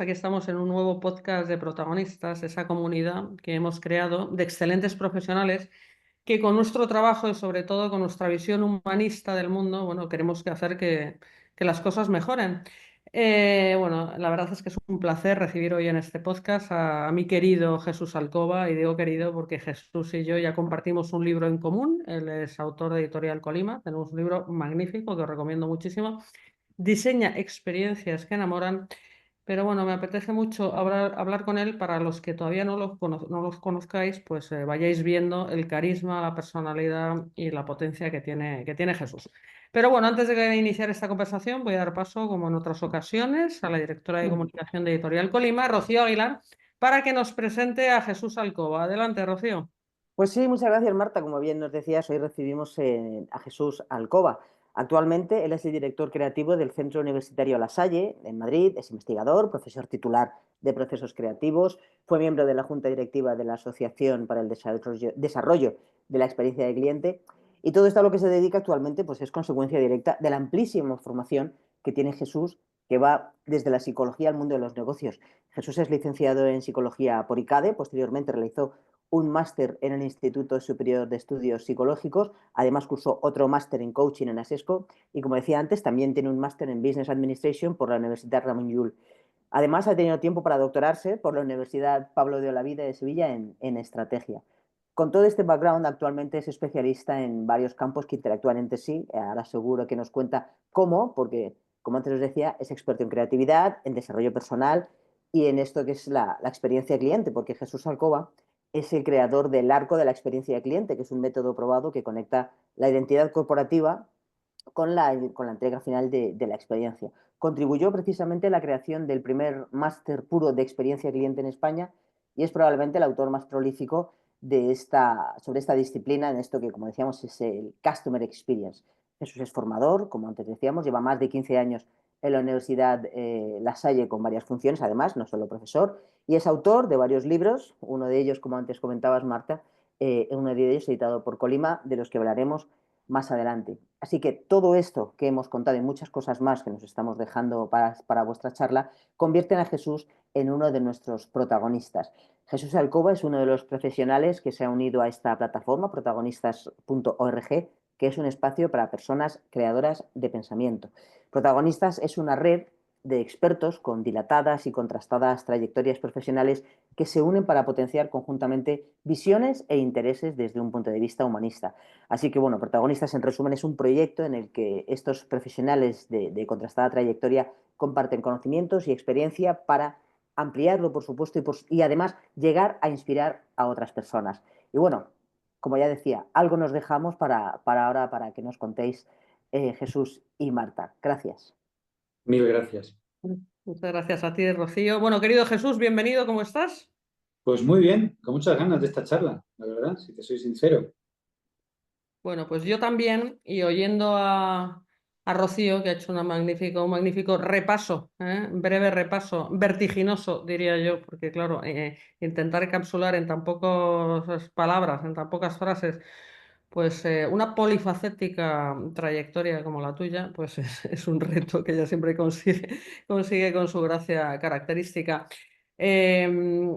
Aquí estamos en un nuevo podcast de protagonistas, esa comunidad que hemos creado de excelentes profesionales que con nuestro trabajo y sobre todo con nuestra visión humanista del mundo, bueno, queremos hacer que las cosas mejoren. Bueno, la verdad es que es un placer recibir hoy en este podcast a mi querido Jesús Alcoba, y digo querido porque Jesús y yo ya compartimos un libro en común. Él es autor de Editorial Colima, tenemos un libro magnífico que os recomiendo muchísimo. Diseña experiencias que enamoran. Pero bueno, me apetece mucho hablar con él. Para los que todavía no los conozcáis, pues vayáis viendo el carisma, la personalidad y la potencia que tiene Jesús. Pero bueno, antes de iniciar esta conversación, voy a dar paso, como en otras ocasiones, a la directora de comunicación de Editorial Colima, Rocío Aguilar, para que nos presente a Jesús Alcoba. Adelante, Rocío. Pues sí, muchas gracias, Marta. Como bien nos decías, hoy recibimos a Jesús Alcoba. Actualmente él es el director creativo del Centro Universitario La Salle en Madrid, es investigador, profesor titular de procesos creativos, fue miembro de la Junta Directiva de la Asociación para el Desarrollo de la Experiencia del Cliente, y todo esto a lo que se dedica actualmente pues es consecuencia directa de la amplísima formación que tiene Jesús, que va desde la psicología al mundo de los negocios. Jesús es licenciado en psicología por ICADE, posteriormente realizó un máster en el Instituto Superior de Estudios Psicológicos, además cursó otro máster en coaching en ASESCO y, como decía antes, también tiene un máster en Business Administration por la Universidad Ramon Llull. Además, ha tenido tiempo para doctorarse por la Universidad Pablo de Olavide de Sevilla en estrategia. Con todo este background, actualmente es especialista en varios campos que interactúan entre sí. Ahora seguro que nos cuenta cómo, porque, como antes os decía, es experto en creatividad, en desarrollo personal y en esto que es la experiencia cliente, porque Jesús Alcoba es el creador del arco de la experiencia de cliente, que es un método probado que conecta la identidad corporativa con la entrega final de la experiencia. Contribuyó precisamente a la creación del primer máster puro de experiencia cliente en España y es probablemente el autor más prolífico sobre esta disciplina, en esto que, como decíamos, es el Customer Experience. Jesús es formador, como antes decíamos, lleva más de 15 años en la Universidad La Salle con varias funciones, además, no solo profesor, y es autor de varios libros, uno de ellos, como antes comentabas, Marta, uno de ellos editado por Colima, de los que hablaremos más adelante. Así que todo esto que hemos contado y muchas cosas más que nos estamos dejando para vuestra charla convierten a Jesús en uno de nuestros protagonistas. Jesús Alcoba es uno de los profesionales que se ha unido a esta plataforma, protagonistas.org, que es un espacio para personas creadoras de pensamiento. Protagonistas es una red de expertos con dilatadas y contrastadas trayectorias profesionales que se unen para potenciar conjuntamente visiones e intereses desde un punto de vista humanista. Así que, bueno, Protagonistas, en resumen, es un proyecto en el que estos profesionales de contrastada trayectoria comparten conocimientos y experiencia para ampliarlo, por supuesto, y además llegar a inspirar a otras personas. Y bueno, como ya decía, algo nos dejamos para ahora, para que nos contéis, Jesús y Marta. Gracias. Mil gracias. Muchas gracias a ti, Rocío. Bueno, querido Jesús, bienvenido, ¿cómo estás? Pues muy bien, con muchas ganas de esta charla, la verdad, si te soy sincero. Bueno, pues yo también, y oyendo a Rocío, que ha hecho un magnífico repaso, breve repaso, vertiginoso, diría yo, porque claro, intentar encapsular en tan pocas palabras, en tan pocas frases, pues una polifacética trayectoria como la tuya, pues es un reto que ella siempre consigue con su gracia característica. Dime,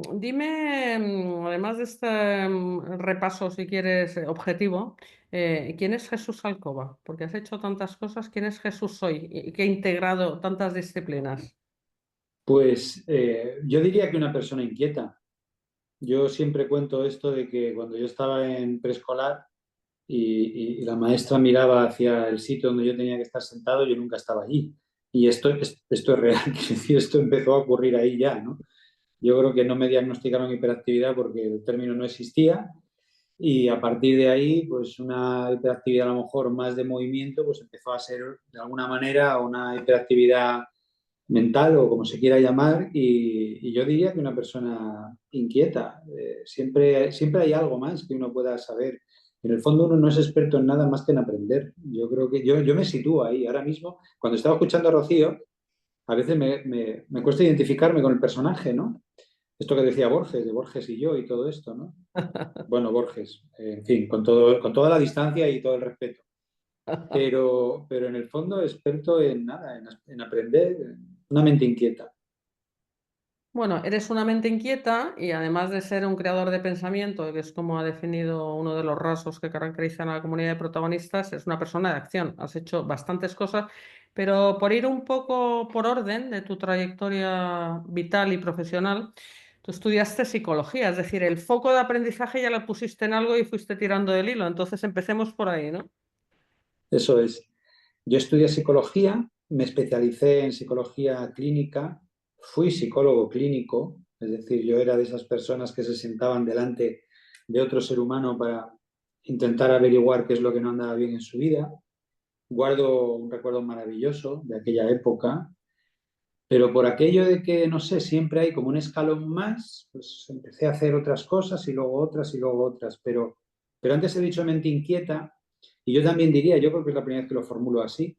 además de este repaso, si quieres, objetivo, ¿quién es Jesús Alcoba? Porque has hecho tantas cosas, ¿quién es Jesús hoy y que ha integrado tantas disciplinas? Pues yo diría que una persona inquieta. Yo siempre cuento esto de que cuando yo estaba en preescolar y la maestra miraba hacia el sitio donde yo tenía que estar sentado, yo nunca estaba allí. Y esto es real, quiero decir, esto empezó a ocurrir ahí ya, ¿no? Yo creo que no me diagnosticaron hiperactividad porque el término no existía. Y a partir de ahí, pues una hiperactividad a lo mejor más de movimiento, pues empezó a ser de alguna manera una hiperactividad mental o como se quiera llamar. Y yo diría que una persona inquieta. Siempre hay algo más que uno pueda saber. En el fondo uno no es experto en nada más que en aprender. Yo creo que yo me sitúo ahí. Ahora mismo, cuando estaba escuchando a Rocío, a veces me cuesta identificarme con el personaje, ¿no? Esto que decía Borges, de Borges y yo y todo esto, ¿no? Bueno, Borges, en fin, con toda la distancia y todo el respeto. Pero en el fondo experto en nada, en aprender, una mente inquieta. Bueno, eres una mente inquieta y además de ser un creador de pensamiento, que es como ha definido uno de los rasgos que caracterizan a la comunidad de protagonistas, es una persona de acción. Has hecho bastantes cosas, pero por ir un poco por orden de tu trayectoria vital y profesional, tú estudiaste psicología, es decir, el foco de aprendizaje ya lo pusiste en algo y fuiste tirando del hilo. Entonces empecemos por ahí, ¿no? Eso es. Yo estudié psicología, me especialicé en psicología clínica, fui psicólogo clínico, es decir, yo era de esas personas que se sentaban delante de otro ser humano para intentar averiguar qué es lo que no andaba bien en su vida. Guardo un recuerdo maravilloso de aquella época, pero por aquello de que, no sé, siempre hay como un escalón más, pues empecé a hacer otras cosas y luego otras y luego otras, pero antes he dicho mente inquieta y yo también diría, yo creo que es la primera vez que lo formulo así,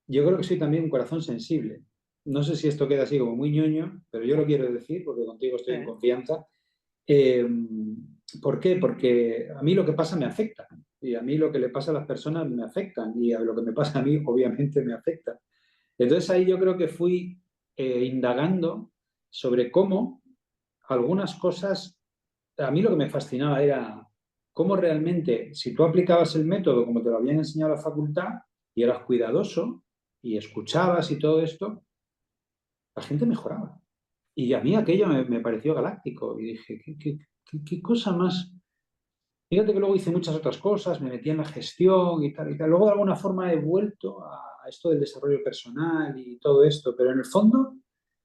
yo creo que soy también un corazón sensible. No sé si esto queda así como muy ñoño, pero yo lo quiero decir porque contigo estoy en Sí. confianza. Eh, ¿Por qué? Porque a mí lo que pasa me afecta y a mí lo que le pasa a las personas me afectan y a lo que me pasa a mí obviamente me afecta. Entonces ahí yo creo que fui indagando sobre cómo algunas cosas, a mí lo que me fascinaba era cómo realmente, si tú aplicabas el método como te lo habían enseñado a la facultad y eras cuidadoso y escuchabas y todo esto, la gente mejoraba. Y a mí aquello me pareció galáctico y dije, ¿qué cosa más? Fíjate que luego hice muchas otras cosas, me metí en la gestión y tal y tal. Luego de alguna forma he vuelto a esto del desarrollo personal y todo esto, pero en el fondo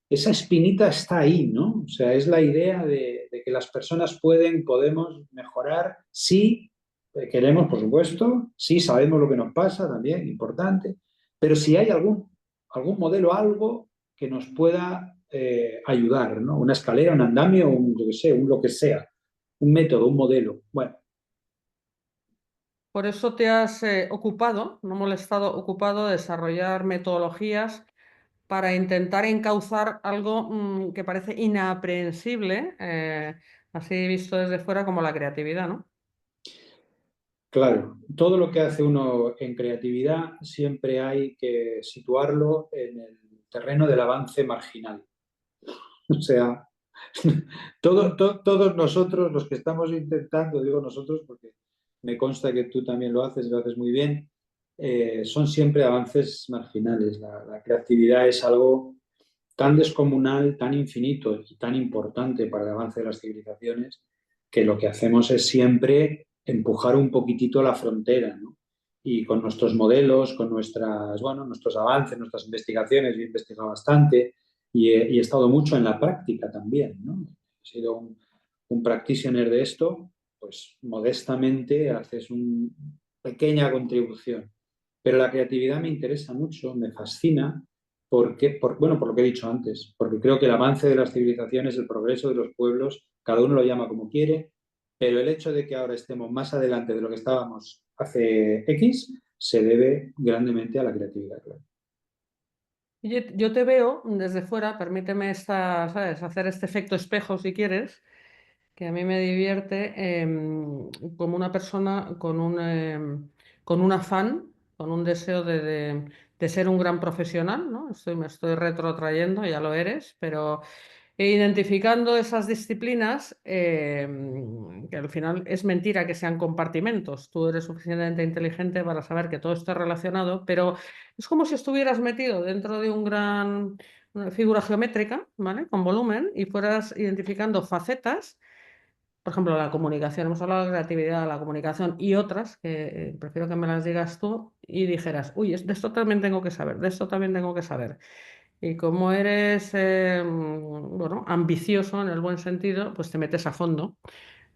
esa espinita está ahí, ¿no? O sea, es la idea de que las personas podemos mejorar si queremos, por supuesto, si sabemos lo que nos pasa, también, importante, pero si hay algún modelo, algo que nos pueda ayudar, ¿no? Una escalera, un andamio, un, yo qué sé, un lo que sea, un método, un modelo. Bueno, Por eso te has ocupado, no molestado, ocupado de desarrollar metodologías para intentar encauzar algo que parece inaprehensible, así visto desde fuera, como la creatividad, ¿no? claro, todo lo que hace uno en creatividad siempre hay que situarlo en el terreno del avance marginal. O sea, todos nosotros, los que estamos intentando, digo nosotros porque me consta que tú también lo haces muy bien, son siempre avances marginales. La creatividad es algo tan descomunal, tan infinito y tan importante para el avance de las civilizaciones que lo que hacemos es siempre empujar un poquitito la frontera, ¿no? Y con nuestros modelos, con nuestros avances, nuestras investigaciones, yo he investigado bastante y he estado mucho en la práctica también, ¿no? He sido un practitioner de esto, pues modestamente haces una pequeña contribución. Pero la creatividad me interesa mucho, me fascina, bueno, por lo que he dicho antes, porque creo que el avance de las civilizaciones, el progreso de los pueblos, cada uno lo llama como quiere, pero el hecho de que ahora estemos más adelante de lo que estábamos hace X se debe grandemente a la creatividad, claro. Yo te veo desde fuera, permíteme ¿sabes? Hacer este efecto espejo si quieres, que a mí me divierte, como una persona con un afán, con un deseo de ser un gran profesional, ¿no? Me estoy retrotrayendo, ya lo eres, pero identificando esas disciplinas, que al final es mentira que sean compartimentos. Tú eres suficientemente inteligente para saber que todo está relacionado, pero es como si estuvieras metido dentro de una figura geométrica, ¿vale? Con volumen y fueras identificando facetas. Por ejemplo, la comunicación, hemos hablado de creatividad, la comunicación y otras, que prefiero que me las digas tú y dijeras, uy, de esto también tengo que saber, de esto también tengo que saber. Y como eres, bueno, ambicioso en el buen sentido, pues te metes a fondo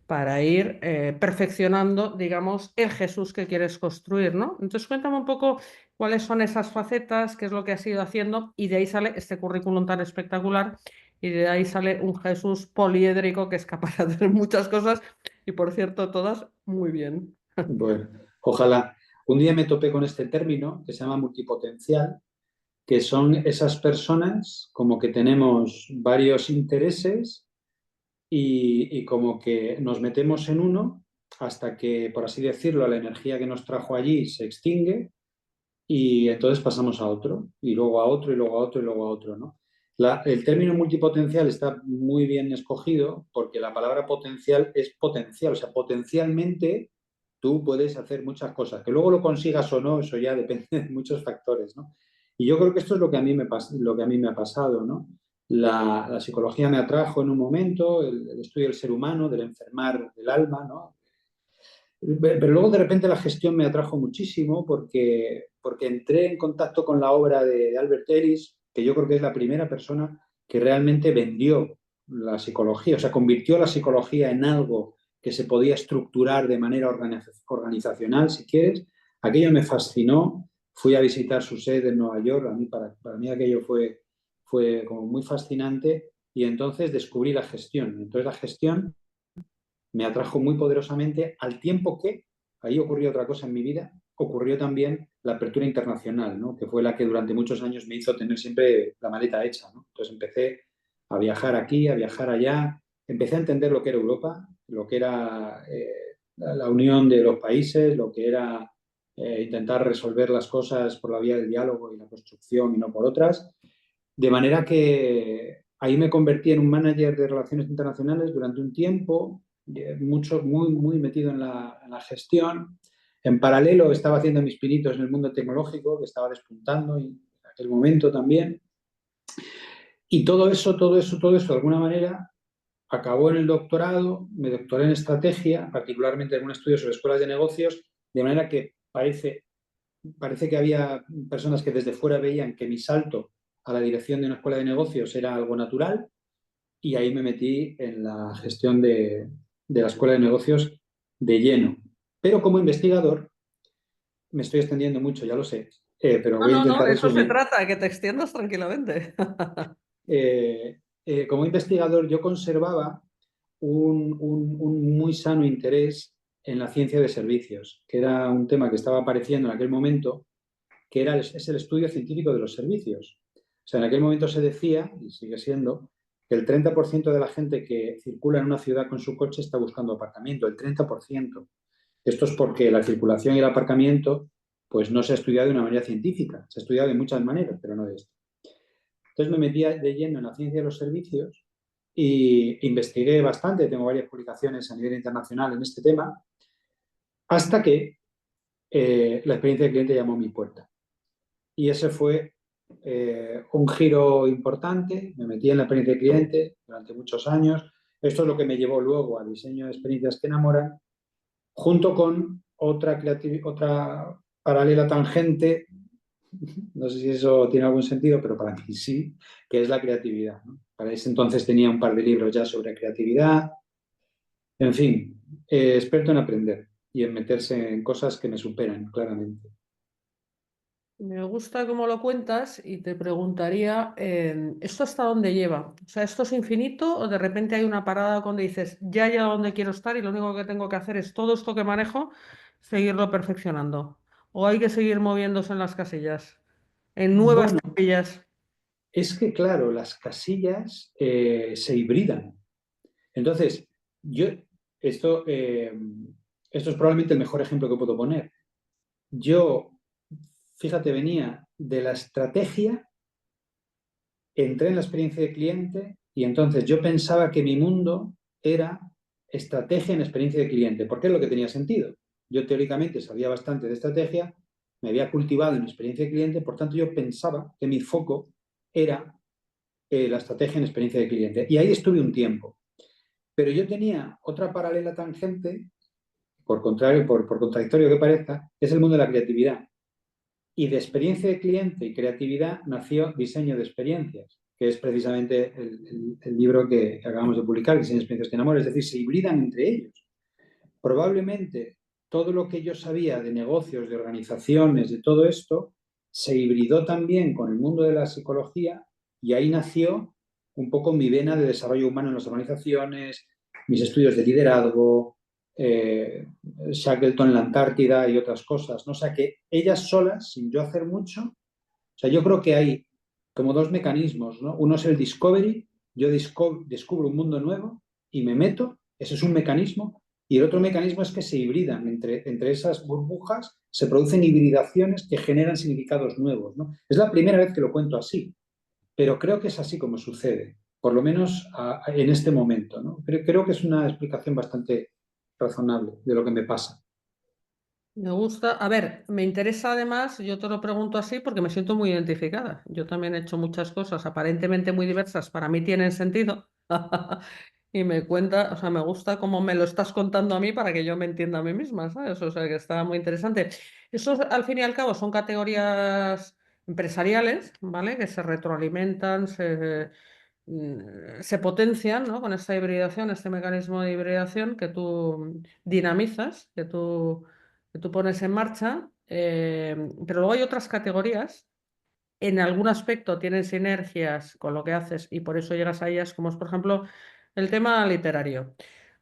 para ir perfeccionando, digamos, el Jesús que quieres construir, ¿no? Entonces, cuéntame un poco cuáles son esas facetas, qué es lo que has ido haciendo, y de ahí sale este currículum tan espectacular, y de ahí sale un Jesús poliédrico que es capaz de hacer muchas cosas, y por cierto, todas muy bien. Bueno, ojalá. Un día me topé con este término que se llama multipotencial, que son esas personas como que tenemos varios intereses y como que nos metemos en uno hasta que, por así decirlo, la energía que nos trajo allí se extingue y entonces pasamos a otro, y luego a otro, y luego a otro, y luego a otro, ¿no? El término multipotencial está muy bien escogido porque la palabra potencial es potencial, o sea, potencialmente tú puedes hacer muchas cosas. Que luego lo consigas o no, eso ya depende de muchos factores, ¿no? Y yo creo que esto es lo que a mí lo que a mí me ha pasado, ¿no? La psicología me atrajo en un momento, el estudio del ser humano, del enfermar del alma, ¿no? Pero luego de repente la gestión me atrajo muchísimo porque entré en contacto con la obra de Albert Ellis, que yo creo que es la primera persona que realmente vendió la psicología, o sea, convirtió la psicología en algo que se podía estructurar de manera organizacional, si quieres. Aquello me fascinó. Fui a visitar su sede en Nueva York. Para mí aquello fue como muy fascinante y entonces descubrí la gestión. Entonces la gestión me atrajo muy poderosamente al tiempo que, ahí ocurrió otra cosa en mi vida, ocurrió también la apertura internacional, ¿no? Que fue la que durante muchos años me hizo tener siempre la maleta hecha, ¿no? Entonces empecé a viajar aquí, a viajar allá, empecé a entender lo que era Europa, lo que era la unión de los países, lo que era intentar resolver las cosas por la vía del diálogo y la construcción y no por otras. De manera que ahí me convertí en un manager de relaciones internacionales durante un tiempo, muy metido en la gestión. En paralelo estaba haciendo mis pinitos en el mundo tecnológico, que estaba despuntando en aquel momento también. Y todo eso, de alguna manera, acabó en el doctorado, me doctoré en estrategia, particularmente en un estudio sobre escuelas de negocios, de manera que parece que había personas que desde fuera veían que mi salto a la dirección de una escuela de negocios era algo natural y ahí me metí en la gestión de la escuela de negocios de lleno. Pero como investigador, me estoy extendiendo mucho, ya lo sé, pero No, voy a no, no, intentar eso se resumir. trata, que te extiendas tranquilamente. Como investigador, yo conservaba un muy sano interés en la ciencia de servicios, que era un tema que estaba apareciendo en aquel momento, que es el estudio científico de los servicios. O sea, en aquel momento se decía, y sigue siendo, que el 30% de la gente que circula en una ciudad con su coche está buscando aparcamiento, el 30%. Esto es porque la circulación y el aparcamiento pues no se ha estudiado de una manera científica, se ha estudiado de muchas maneras, pero no de esta. Entonces me metí de lleno en la ciencia de los servicios y investigué bastante, tengo varias publicaciones a nivel internacional en este tema, hasta que la experiencia de cliente llamó a mi puerta. Y ese fue un giro importante. Me metí en la experiencia de cliente durante muchos años. Esto es lo que me llevó luego al diseño de experiencias que enamoran, junto con otra paralela tangente, no sé si eso tiene algún sentido, pero para mí sí, que es la creatividad, ¿no? Para ese entonces tenía un par de libros ya sobre creatividad. En fin, experto en aprender y en meterse en cosas que me superan, claramente. Me gusta cómo lo cuentas y te preguntaría, ¿esto hasta dónde lleva? O sea, ¿esto es infinito o de repente hay una parada donde dices, ya a donde quiero estar y lo único que tengo que hacer es todo esto que manejo, seguirlo perfeccionando? ¿O hay que seguir moviéndose en las casillas, en nuevas Bueno, casillas? es que, claro, las casillas se hibridan. Entonces, yo, esto, eh, esto es probablemente el mejor ejemplo que puedo poner. Yo, fíjate, venía de la estrategia, entré en la experiencia de cliente y entonces yo pensaba que mi mundo era estrategia en experiencia de cliente, porque es lo que tenía sentido. Yo teóricamente sabía bastante de estrategia, me había cultivado en experiencia de cliente, por tanto yo pensaba que mi foco era la estrategia en experiencia de cliente. Y ahí estuve un tiempo. Pero yo tenía otra paralela tangente, por contradictorio que parezca, que es el mundo de la creatividad. Y de experiencia de cliente y creatividad nació Diseño de Experiencias, que es precisamente el libro que acabamos de publicar, Diseño de Experiencias que enamoran, es decir, se hibridan entre ellos. Probablemente todo lo que yo sabía de negocios, de organizaciones, de todo esto, se hibridó también con el mundo de la psicología y ahí nació un poco mi vena de desarrollo humano en las organizaciones, mis estudios de liderazgo, Shackleton en la Antártida y otras cosas, ¿no? O sea que ellas solas, sin yo hacer mucho, o sea, yo creo que hay como dos mecanismos, ¿no? Uno es el discovery, yo descubro un mundo nuevo y me meto, ese es un mecanismo, y el otro mecanismo es que se hibridan entre esas burbujas, se producen hibridaciones que generan significados nuevos, ¿no? Es la primera vez que lo cuento así, pero creo que es así como sucede, por lo menos en este momento, ¿no? Creo que es una explicación bastante razonable de lo que me pasa. Me gusta. A ver, me interesa además, yo te lo pregunto así porque me siento muy identificada. Yo también he hecho muchas cosas aparentemente muy diversas, para mí tienen sentido. Y me cuenta, o sea, me gusta cómo me lo estás contando a mí para que yo me entienda a mí misma, ¿sabes? O sea, que está muy interesante. Eso, al fin y al cabo, son categorías empresariales, ¿vale? Que se retroalimentan, se potencian, ¿no? Con esta hibridación, este mecanismo de hibridación que tú dinamizas, que tú pones en marcha. Pero luego hay otras categorías, en algún aspecto tienen sinergias con lo que haces y por eso llegas a ellas, como es, por ejemplo, el tema literario.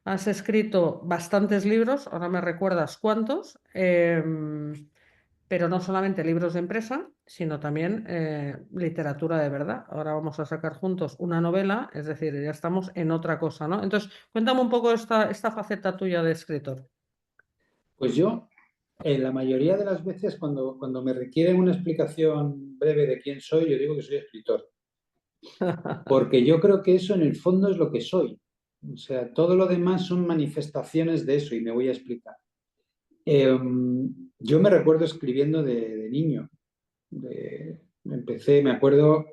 Has escrito bastantes libros, ahora me recuerdas cuántos, pero no solamente libros de empresa, sino también literatura de verdad. Ahora vamos a sacar juntos una novela, es decir, ya estamos en otra cosa, ¿no? Entonces, cuéntame un poco esta faceta tuya de escritor. Pues yo, la mayoría de las veces, cuando me requieren una explicación breve de quién soy, yo digo que soy escritor, porque yo creo que eso en el fondo es lo que soy. O sea, todo lo demás son manifestaciones de eso y me voy a explicar. Eh, yo me recuerdo escribiendo de niño. Empecé, me acuerdo,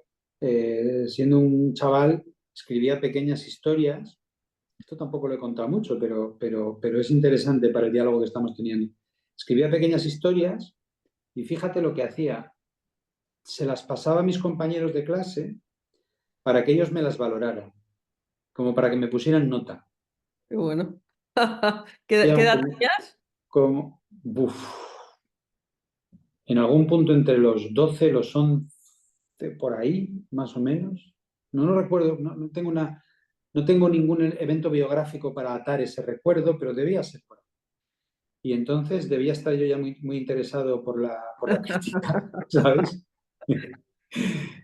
siendo un chaval, escribía pequeñas historias. Esto tampoco lo he contado mucho, pero es interesante para el diálogo que estamos teniendo. Escribía pequeñas historias y fíjate lo que hacía. Se las pasaba a mis compañeros de clase para que ellos me las valoraran, como para que me pusieran nota. Qué bueno. ¿Qué Ya, edad como, tenías? como, buf, en algún punto entre los 12 los 11 por ahí, más o menos. No lo recuerdo, no tengo ningún evento biográfico para atar ese recuerdo, pero debía ser por ahí. Y entonces debía estar yo ya muy interesado por la crítica, ¿sabes?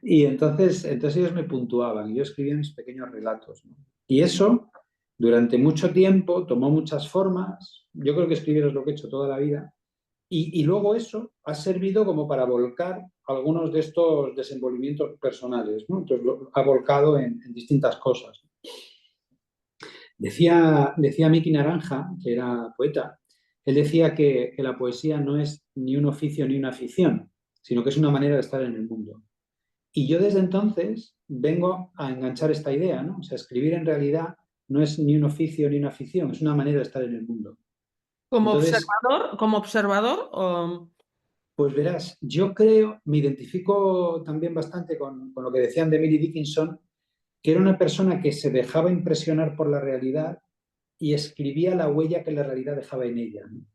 Y entonces ellos me puntuaban, yo escribía mis pequeños relatos, ¿no? Y eso, durante mucho tiempo, tomó muchas formas. Yo creo que escribir es lo que he hecho toda la vida. Y luego eso ha servido como para volcar algunos de estos desenvolvimientos personales, ¿no? Entonces lo ha volcado en distintas cosas. Decía Miki Naranja, que era poeta, él decía que la poesía no es ni un oficio ni una afición, sino que es una manera de estar en el mundo. Y yo desde entonces vengo a enganchar esta idea, ¿no? O sea, escribir en realidad no es ni un oficio ni una afición, es una manera de estar en el mundo. Entonces, Como observador, pues verás, yo creo, me identifico también bastante con lo que decían de Emily Dickinson, que era una persona que se dejaba impresionar por la realidad y escribía la huella que la realidad dejaba en ella, ¿no?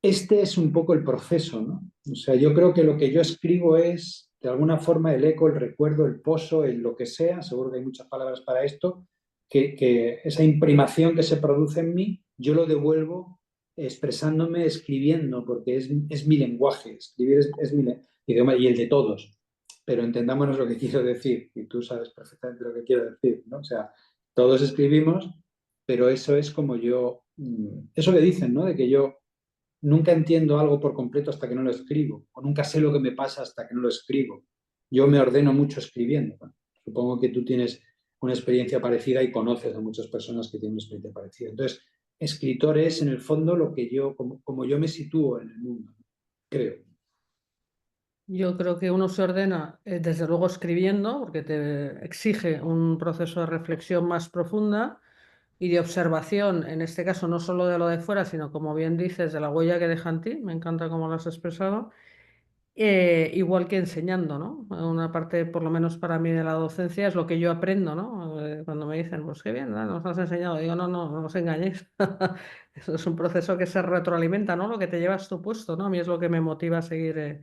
Este es un poco el proceso, ¿no? O sea, yo creo que lo que yo escribo es, de alguna forma, el eco, el recuerdo, el pozo, el lo que sea, seguro que hay muchas palabras para esto, que esa imprimación que se produce en mí, yo lo devuelvo expresándome, escribiendo, porque es mi lenguaje, escribir es mi idioma y el de todos. Pero entendámonos lo que quiero decir, y tú sabes perfectamente lo que quiero decir, ¿no? O sea, todos escribimos, pero eso es como yo, eso que dicen, ¿no? De que yo nunca entiendo algo por completo hasta que no lo escribo, o nunca sé lo que me pasa hasta que no lo escribo. Yo me ordeno mucho escribiendo. Bueno, supongo que tú tienes una experiencia parecida y conoces a muchas personas que tienen una experiencia parecida. Entonces, escritor es en el fondo lo que yo, como yo me sitúo en el mundo, creo. yo creo que uno se ordena, desde luego, escribiendo, porque te exige un proceso de reflexión más profunda y de observación, en este caso no solo de lo de fuera, sino, como bien dices, de la huella que deja en ti. Me encanta cómo lo has expresado. Igual que enseñando, ¿no? Una parte, por lo menos para mí, de la docencia es lo que yo aprendo, ¿no? Cuando me dicen, pues qué bien, ¿no? Nos has enseñado. Digo, no, no, no os engañéis. Eso es un proceso que se retroalimenta, ¿no? Lo que te llevas tu puesto, ¿no? A mí es lo que me motiva a seguir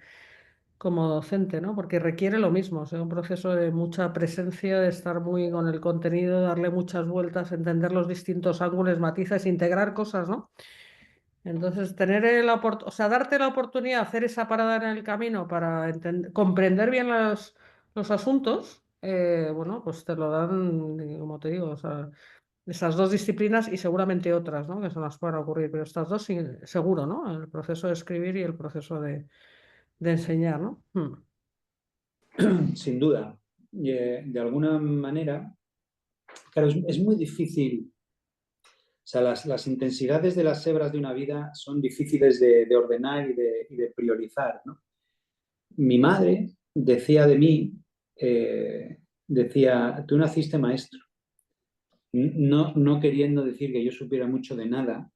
como docente, ¿no? Porque requiere lo mismo, o sea, un proceso de mucha presencia, de estar muy con el contenido, darle muchas vueltas, entender los distintos ángulos, matices, integrar cosas, ¿no? Entonces, o sea, darte la oportunidad de hacer esa parada en el camino para comprender bien los asuntos, bueno, pues te lo dan, como te digo, o sea, esas dos disciplinas y seguramente otras, ¿no? Que se nos puedan ocurrir, pero estas dos seguro, ¿no? El proceso de escribir y el proceso de enseñar, ¿no? Sin duda. de alguna manera, claro, es muy difícil. O sea, las intensidades de las hebras de una vida son difíciles de ordenar y de priorizar, ¿no? Mi madre decía de mí, decía, tú naciste maestro, no queriendo decir que yo supiera mucho de nada,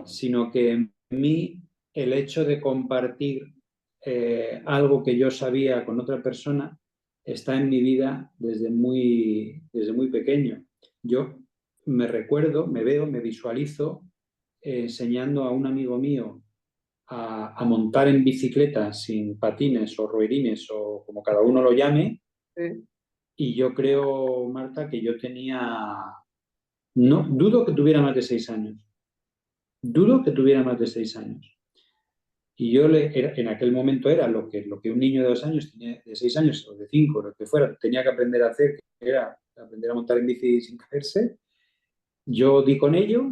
sino que en mí el hecho de compartir algo que yo sabía con otra persona está en mi vida desde muy pequeño. Yo me recuerdo, me veo, me visualizo enseñando a un amigo mío a montar en bicicleta sin patines o ruedines o como cada uno lo llame. Sí. Y yo creo, Marta, que yo tenía, no, dudo que tuviera más de 6 años. Dudo que tuviera más de 6 años. Y yo en aquel momento era lo que un niño de 2 años, de 6 años o de 5, lo que fuera, tenía que aprender a hacer, que era aprender a montar en bici sin caerse. Yo di con ello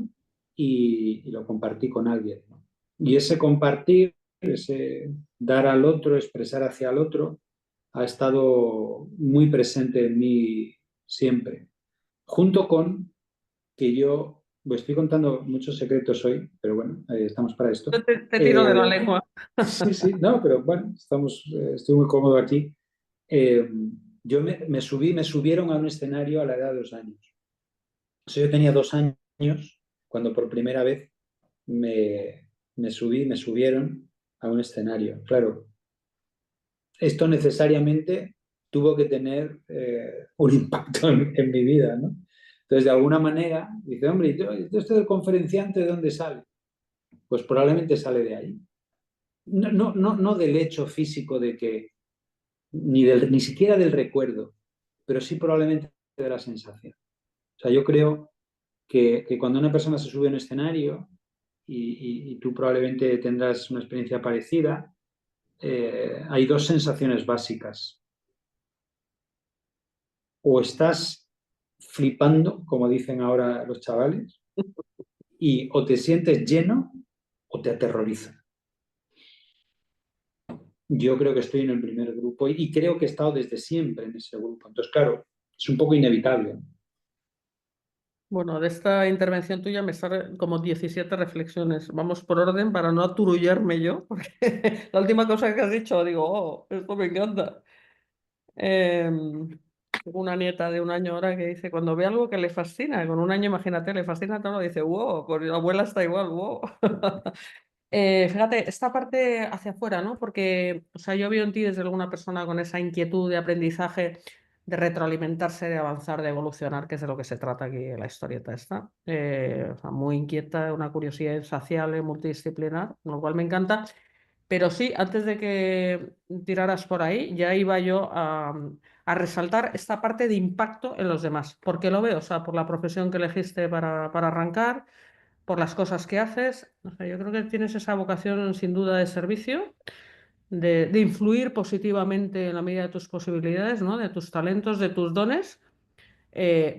y lo compartí con alguien, ¿no? Y ese compartir, ese dar al otro, expresar hacia el otro, ha estado muy presente en mí siempre. Junto con que yo, pues estoy contando muchos secretos hoy, pero bueno, estamos para esto. Te tiro de la lengua. Sí, sí, no, pero bueno, estoy muy cómodo aquí. Eh, yo me subieron a un escenario a la edad de 2 años. O sea, yo tenía 2 años cuando por primera vez me subieron a un escenario. Claro, esto necesariamente tuvo que tener un impacto en mi vida, ¿no? Entonces, de alguna manera, dice, hombre, ¿y esto del conferenciante de dónde sale? Pues probablemente sale de ahí. No del hecho físico de que, ni siquiera del recuerdo, pero sí probablemente de la sensación. O sea, yo creo que cuando una persona se sube a un escenario y tú probablemente tendrás una experiencia parecida, hay dos sensaciones básicas. O estás flipando, como dicen ahora los chavales, o te sientes lleno o te aterroriza. Yo creo que estoy en el primer grupo y creo que he estado desde siempre en ese grupo. Entonces, claro, es un poco inevitable. Bueno, de esta intervención tuya me salen como 17 reflexiones. Vamos por orden para no aturullarme yo, porque la última cosa que has dicho, digo, oh, esto me encanta. Tengo una nieta de 1 año ahora que dice, cuando ve algo que le fascina, con 1 año, imagínate, le fascina todo, dice, wow, pues la abuela está igual, wow. Fíjate, esta parte hacia afuera, ¿no? Porque, o sea, yo veo en ti desde alguna persona con esa inquietud de aprendizaje, de retroalimentarse, de avanzar, de evolucionar, que es de lo que se trata aquí en la historieta esta. O sea, muy inquieta, una curiosidad insaciable, multidisciplinar, lo cual me encanta. Pero sí, antes de que tiraras por ahí, ya iba yo a resaltar esta parte de impacto en los demás, porque lo veo, o sea, por la profesión que elegiste para arrancar, por las cosas que haces. O sea, yo creo que tienes esa vocación sin duda de servicio, de influir positivamente en la medida de tus posibilidades, ¿no? De tus talentos, de tus dones.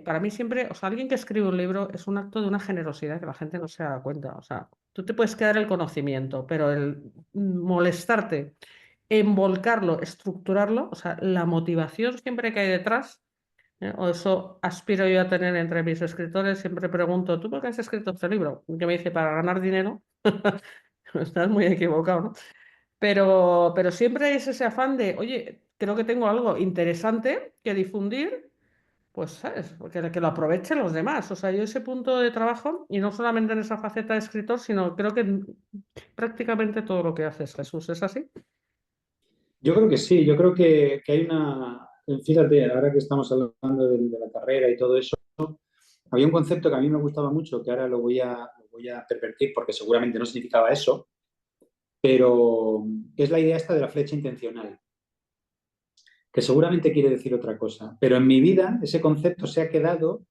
Para mí siempre, o sea, alguien que escribe un libro es un acto de una generosidad que la gente no se da cuenta. O sea, tú te puedes quedar el conocimiento, pero el molestarte en volcarlo, estructurarlo, o sea, la motivación siempre que hay detrás, o eso aspiro yo a tener entre mis escritores. Siempre pregunto, ¿tú por qué has escrito este libro? Que me dice, para ganar dinero. Estás muy equivocado, ¿no? Pero siempre es ese afán de, oye, creo que tengo algo interesante que difundir, pues, ¿sabes? Porque que lo aprovechen los demás. O sea, yo ese punto de trabajo, y no solamente en esa faceta de escritor, sino creo que en prácticamente todo lo que haces, Jesús, ¿es así? Yo creo que sí, yo creo que hay una... Fíjate, ahora que estamos hablando de la carrera y todo eso, había un concepto que a mí me gustaba mucho, que ahora lo voy a pervertir porque seguramente no significaba eso, pero es la idea esta de la flecha intencional, que seguramente quiere decir otra cosa. Pero en mi vida ese concepto se ha quedado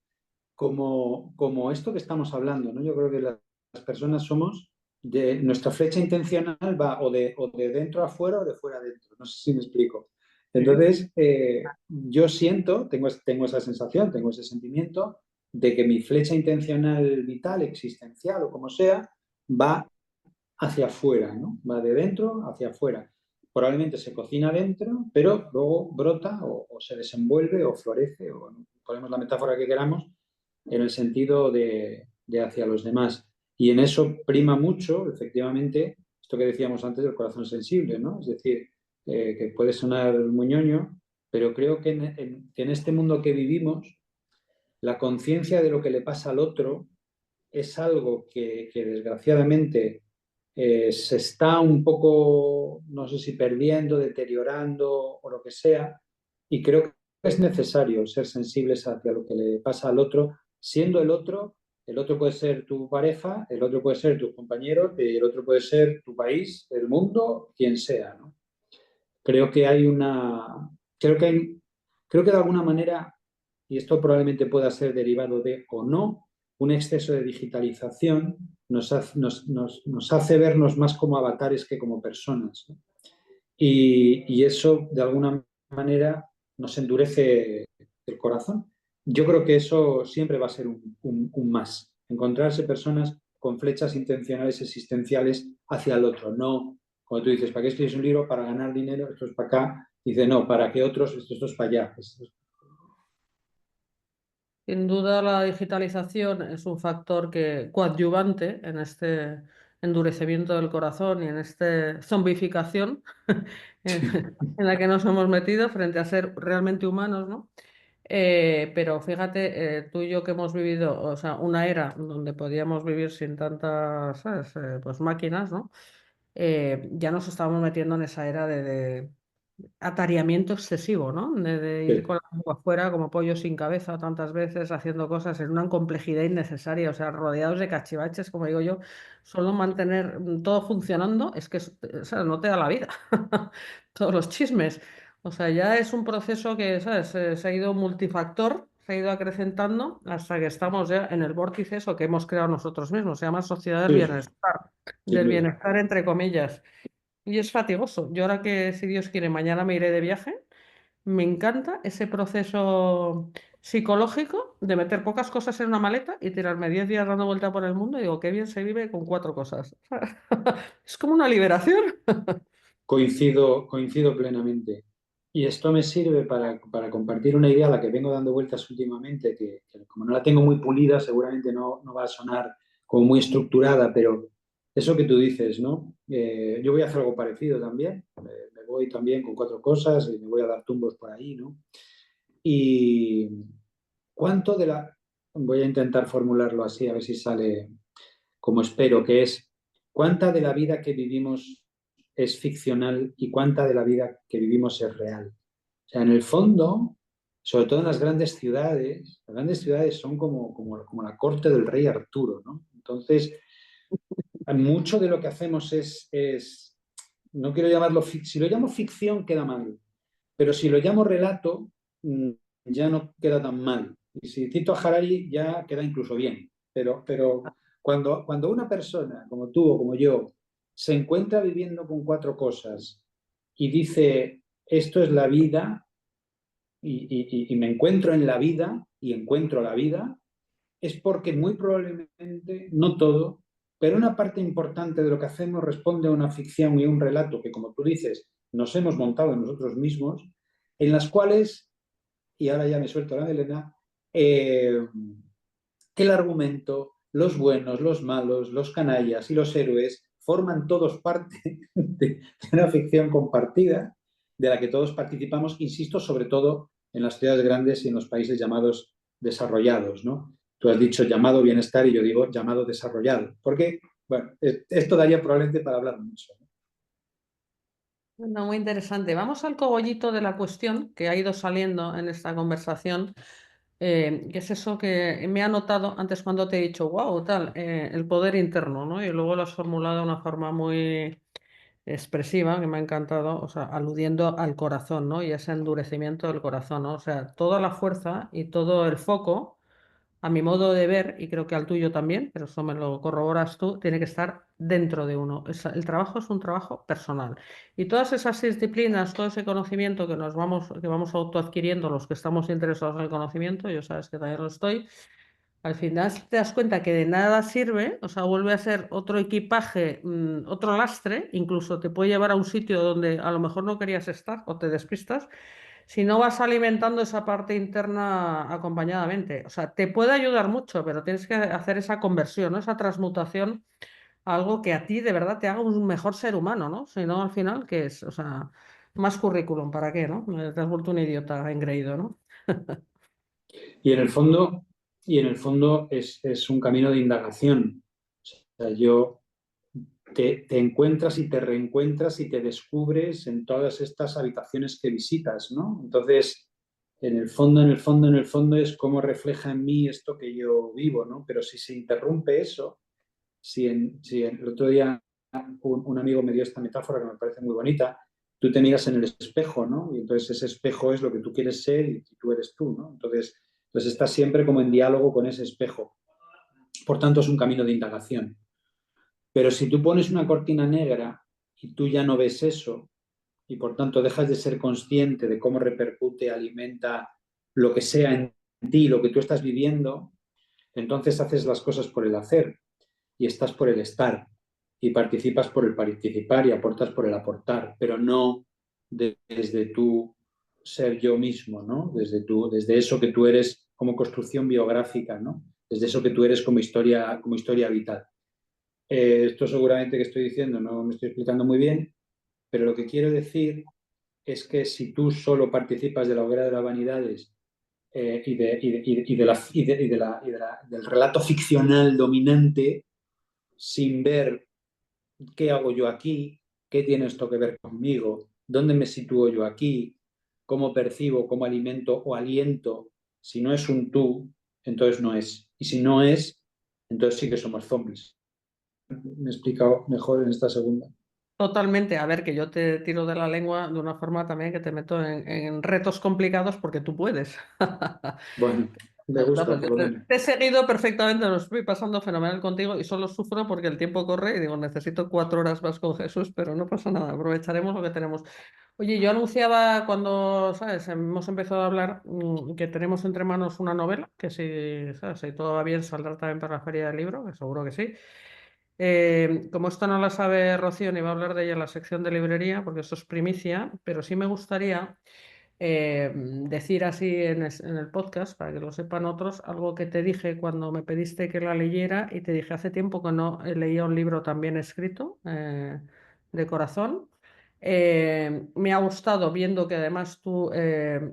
como esto que estamos hablando, ¿no? Yo creo que las personas somos, nuestra flecha intencional va o de dentro a fuera o de fuera a dentro. No sé si me explico. Entonces, yo siento, tengo esa sensación, tengo ese sentimiento de que mi flecha intencional vital, existencial o como sea, va hacia afuera, ¿no? Va de dentro hacia afuera. probablemente se cocina dentro, pero luego brota o se desenvuelve o florece, o ponemos la metáfora que queramos, en el sentido de hacia los demás. Y en eso prima mucho, efectivamente, esto que decíamos antes del corazón sensible, ¿no? Es decir, que puede sonar muy ñoño, pero creo que en este mundo que vivimos, la conciencia de lo que le pasa al otro es algo que desgraciadamente se está un poco, no sé si perdiendo, deteriorando o lo que sea, y creo que es necesario ser sensibles hacia lo que le pasa al otro, siendo el otro puede ser tu pareja, el otro puede ser tu compañero, y el otro puede ser tu país, el mundo, quien sea, ¿no? Creo que hay una, creo que hay, creo que de alguna manera, y esto probablemente pueda ser derivado de o no, un exceso de digitalización nos hace vernos más como avatares que como personas, ¿no? Y eso de alguna manera nos endurece el corazón. Yo creo que eso siempre va a ser un más, encontrarse personas con flechas intencionales existenciales hacia el otro, no, cuando tú dices, ¿para qué escribes un libro? Para ganar dinero, esto es para acá, dice, no, para que otros, esto es para allá. Sin duda, la digitalización es un factor que coadyuvante en este endurecimiento del corazón y en esta zombificación en la que nos hemos metido frente a ser realmente humanos, ¿no? Pero fíjate, tú y yo que hemos vivido, o sea, una era donde podíamos vivir sin tantas, ¿sabes? Pues máquinas, ¿no? Ya nos estábamos metiendo en esa era de atareamiento excesivo, ¿no? De ir Sí, con la lengua afuera como pollo sin cabeza tantas veces, haciendo cosas en una complejidad innecesaria, o sea, rodeados de cachivaches, como digo yo, solo mantener todo funcionando, es que o sea, no te da la vida. Todos los chismes. O sea, ya es un proceso que, ¿sabes? Se ha ido multifactor, se ha ido acrecentando hasta que estamos ya en el vórtice eso que hemos creado nosotros mismos, se llama sociedad sí, sin del duda. bienestar entre comillas. Y es fatigoso. Yo ahora que, si Dios quiere, mañana me iré de viaje, me encanta ese proceso psicológico de meter pocas cosas en una maleta y tirarme 10 días dando vuelta por el mundo y digo, qué bien se vive con 4 cosas. Es como una liberación. Coincido plenamente. Y esto me sirve para compartir una idea a la que vengo dando vueltas últimamente, que como no la tengo muy pulida, seguramente no va a sonar como muy estructurada, pero eso que tú dices, ¿no? Yo voy a hacer algo parecido también. Me voy también con 4 cosas y me voy a dar tumbos por ahí, ¿no? Y cuánto de la... Voy a intentar formularlo así, a ver si sale como espero, que es cuánta de la vida que vivimos es ficcional y cuánta de la vida que vivimos es real. O sea, en el fondo, sobre todo en las grandes ciudades son como la corte del rey Arturo, ¿no? Entonces, mucho de lo que hacemos no quiero llamarlo, si lo llamo ficción queda mal, pero si lo llamo relato, ya no queda tan mal. Y si cito a Harari, ya queda incluso bien. Pero cuando una persona, como tú o como yo, se encuentra viviendo con 4 cosas y dice, esto es la vida, y me encuentro en la vida y encuentro la vida, es porque muy probablemente, no todo, pero una parte importante de lo que hacemos responde a una ficción y un relato que, como tú dices, nos hemos montado nosotros mismos, en las cuales, y ahora ya me suelto la melena, el argumento, los buenos, los malos, los canallas y los héroes forman todos parte de una ficción compartida de la que todos participamos, insisto, sobre todo en las ciudades grandes y en los países llamados desarrollados, ¿no? Tú has dicho llamado bienestar y yo digo llamado desarrollado, porque, bueno, esto daría probablemente para hablar mucho, ¿no? No, muy interesante. Vamos al cogollito de la cuestión que ha ido saliendo en esta conversación, que es eso que me ha notado antes cuando te he dicho, wow, tal, el poder interno, ¿no? Y luego lo has formulado de una forma muy expresiva, que me ha encantado, o sea, aludiendo al corazón, ¿no? Y ese endurecimiento del corazón, ¿no? O sea, toda la fuerza y todo el foco, a mi modo de ver, y creo que al tuyo también, pero eso me lo corroboras tú, tiene que estar dentro de uno. El trabajo es un trabajo personal. Y todas esas disciplinas, todo ese conocimiento que vamos autoadquiriendo los que estamos interesados en el conocimiento, yo sabes que también lo estoy, al final te das cuenta que de nada sirve, o sea, vuelve a ser otro equipaje, otro lastre, incluso te puede llevar a un sitio donde a lo mejor no querías estar o te despistas, si no vas alimentando esa parte interna acompañadamente. O sea, te puede ayudar mucho, pero tienes que hacer esa conversión, ¿no? Esa transmutación a algo que a ti de verdad te haga un mejor ser humano, ¿no? Si no, al final, ¿qué es? O sea, más currículum, ¿para qué, no? Te has vuelto un idiota engreído, ¿no? Y en el fondo, es un camino de indagación. O sea, te encuentras y te reencuentras y te descubres en todas estas habitaciones que visitas, ¿no? Entonces, en el fondo es cómo refleja en mí esto que yo vivo, ¿no? Pero si se interrumpe eso, si el otro día un amigo me dio esta metáfora que me parece muy bonita, tú te miras en el espejo, ¿no? Y entonces ese espejo es lo que tú quieres ser y tú eres tú, ¿no? Entonces estás siempre como en diálogo con ese espejo. Por tanto, es un camino de indagación. Pero si tú pones una cortina negra y tú ya no ves eso, y por tanto dejas de ser consciente de cómo repercute, alimenta lo que sea en ti, lo que tú estás viviendo, entonces haces las cosas por el hacer y estás por el estar y participas por el participar y aportas por el aportar, pero no desde tu ser yo mismo, ¿no? Desde eso que tú eres como construcción biográfica, ¿no? Desde eso que tú eres como historia vital. Esto seguramente que estoy diciendo no me estoy explicando muy bien, pero lo que quiero decir es que si tú solo participas de la hoguera de las vanidades del relato ficcional dominante, sin ver qué hago yo aquí, qué tiene esto que ver conmigo, dónde me sitúo yo aquí, cómo percibo, cómo alimento o aliento, si no es un tú, entonces no es. Y si no es, entonces sí que somos zombies. Me he explicado mejor en esta segunda. Totalmente. A ver, que yo te tiro de la lengua de una forma también que te meto en retos complicados porque tú puedes. Bueno, me gusta Vamos, por lo menos. te he seguido perfectamente, lo estoy pasando fenomenal contigo y solo sufro porque el tiempo corre y digo, necesito 4 horas más con Jesús, pero no pasa nada, aprovecharemos lo que tenemos. Oye, yo anunciaba cuando, ¿sabes? Hemos empezado a hablar que tenemos entre manos una novela, que si, ¿sabes? Si todo va bien saldrá también para la Feria del Libro, que seguro que sí. Como esto no la sabe Rocío ni va a hablar de ella en la sección de librería, porque eso es primicia, pero sí me gustaría decir así en el podcast, para que lo sepan otros, algo que te dije cuando me pediste que la leyera y te dije hace tiempo que no leía un libro tan bien escrito, de corazón. Me ha gustado viendo que además tú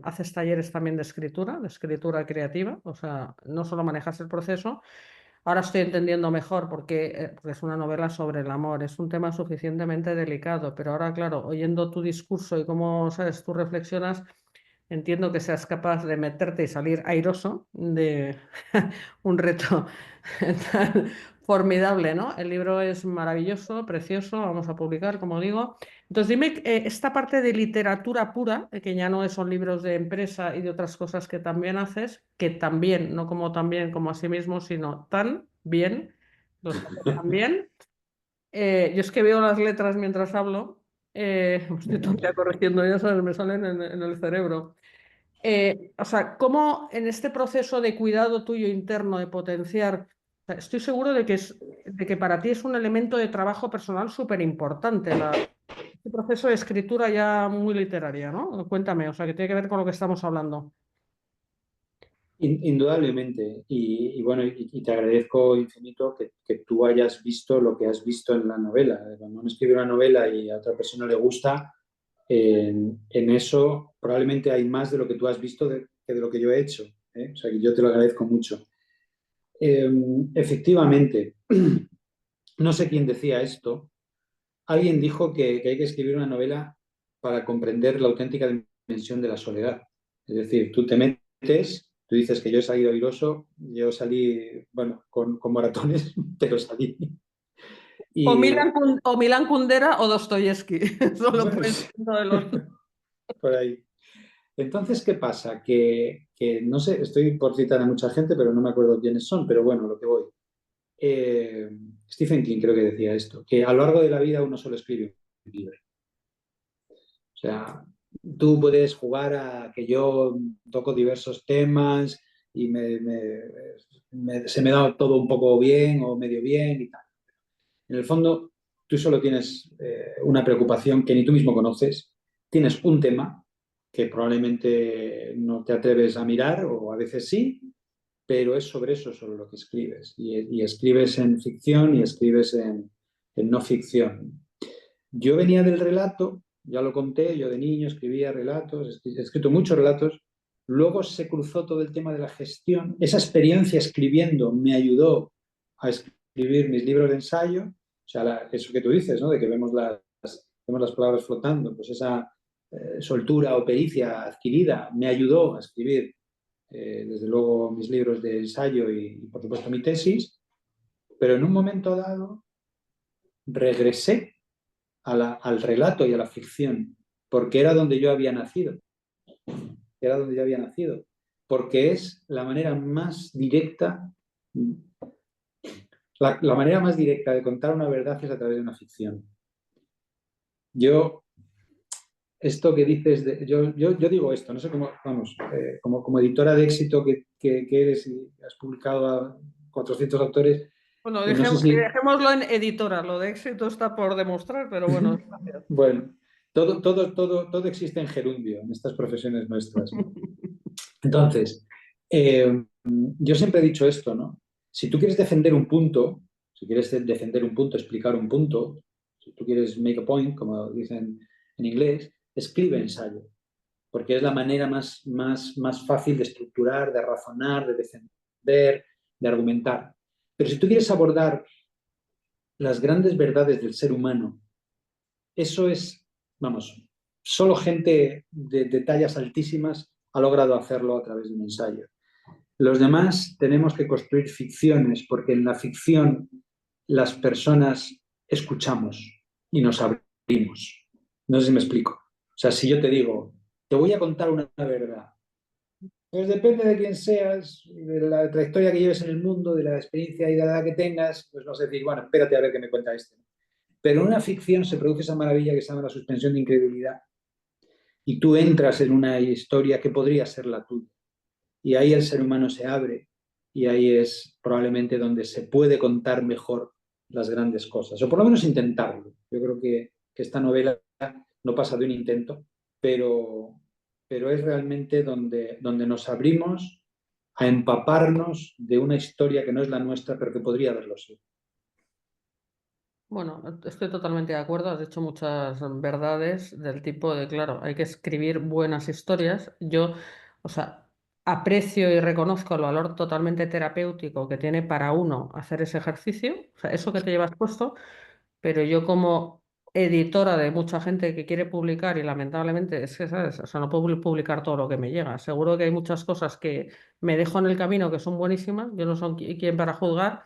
haces talleres también de escritura creativa, o sea, no solo manejas el proceso. Ahora estoy entendiendo mejor porque es una novela sobre el amor, es un tema suficientemente delicado, pero ahora, claro, oyendo tu discurso y cómo, sabes, tú reflexionas, entiendo que seas capaz de meterte y salir airoso de un reto tan formidable, ¿no? El libro es maravilloso, precioso, vamos a publicar, como digo. Entonces, dime, esta parte de literatura pura, que ya no son libros de empresa y de otras cosas que también haces, que también, no como tan bien como a sí mismo, sino tan bien, los haces tan bien. Yo es que veo las letras mientras hablo, estoy todo el día corrigiendo, ya sabes, me salen en el cerebro. O sea, ¿cómo en este proceso de cuidado tuyo interno, de potenciar, o sea, estoy seguro de que para ti es un elemento de trabajo personal súper importante, este proceso de escritura ya muy literaria, ¿no? Cuéntame, o sea, que tiene que ver con lo que estamos hablando. Indudablemente. Y bueno, y te agradezco infinito que tú hayas visto lo que has visto en la novela. Cuando uno escribe una novela y a otra persona le gusta, en eso probablemente hay más de lo que tú has visto que de lo que yo he hecho. ¿Eh? O sea, que yo te lo agradezco mucho. Eh, Efectivamente, no sé quién decía esto. Alguien dijo que hay que escribir una novela para comprender la auténtica dimensión de la soledad. Es decir, tú te metes, tú dices que yo he salido airoso, yo salí, bueno, con maratones, pero salí. Y O Milán Kundera o Dostoyevsky. Solo bueno, puede ser uno de los. por ahí. Entonces, ¿qué pasa? Que no sé, estoy por citar a mucha gente, pero no me acuerdo quiénes son, pero bueno, lo que voy. Eh, Stephen King creo que decía esto, que a lo largo de la vida uno solo escribe un libro. O sea, tú puedes jugar a que yo toco diversos temas y se me da todo un poco bien o medio bien y tal. En el fondo, tú solo tienes una preocupación que ni tú mismo conoces, tienes un tema que probablemente no te atreves a mirar o a veces sí, pero es sobre eso sobre lo que escribes. Y escribes en ficción y escribes en no ficción. Yo venía del relato, ya lo conté, yo de niño escribía relatos, he escrito muchos relatos, luego se cruzó todo el tema de la gestión. Esa experiencia escribiendo me ayudó a escribir mis libros de ensayo, o sea, eso que tú dices, ¿no? De que vemos las palabras flotando, pues esa soltura o pericia adquirida me ayudó a escribir, desde luego, mis libros de ensayo y, por supuesto, mi tesis, pero en un momento dado regresé al relato y a la ficción, porque era donde yo había nacido, porque es la manera más directa, la manera más directa de contar una verdad es a través de una ficción. Yo, esto que dices, yo digo esto, no sé cómo, vamos, como editora de éxito que eres y has publicado a 400 autores, Bueno, no sé si... dejémoslo en editora, lo de éxito está por demostrar, pero bueno, gracias. Bueno, todo existe en gerundio en estas profesiones nuestras, ¿no? Entonces, yo siempre he dicho esto, ¿no? Si tú quieres defender un punto, explicar un punto, si tú quieres make a point, como dicen en inglés, escribe ensayo, porque es la manera más fácil de estructurar, de razonar, de defender, de argumentar. Pero si tú quieres abordar las grandes verdades del ser humano, eso es, vamos, solo gente de tallas altísimas ha logrado hacerlo a través de un ensayo. Los demás tenemos que construir ficciones, porque en la ficción las personas escuchamos y nos abrimos. No sé si me explico. O sea, si yo te digo, te voy a contar una verdad, pues depende de quién seas, de la trayectoria que lleves en el mundo, de la experiencia y de la edad que tengas, pues vas a decir, bueno, espérate a ver qué me cuenta este. Pero en una ficción se produce esa maravilla que se llama la suspensión de incredulidad, y tú entras en una historia que podría ser la tuya. Y ahí el ser humano se abre y ahí es probablemente donde se puede contar mejor las grandes cosas, o por lo menos intentarlo. Yo creo que esta novela no pasa de un intento, pero es realmente donde nos abrimos a empaparnos de una historia que no es la nuestra, pero que podría haberlo sido. Bueno, estoy totalmente de acuerdo. Has dicho muchas verdades del tipo de, claro, hay que escribir buenas historias. Yo, o sea, aprecio y reconozco el valor totalmente terapéutico que tiene para uno hacer ese ejercicio, o sea, eso que te llevas puesto, pero yo como editora de mucha gente que quiere publicar y lamentablemente es que, ¿sabes? O sea, no puedo publicar todo lo que me llega. Seguro que hay muchas cosas que me dejo en el camino que son buenísimas, yo no soy quien para juzgar.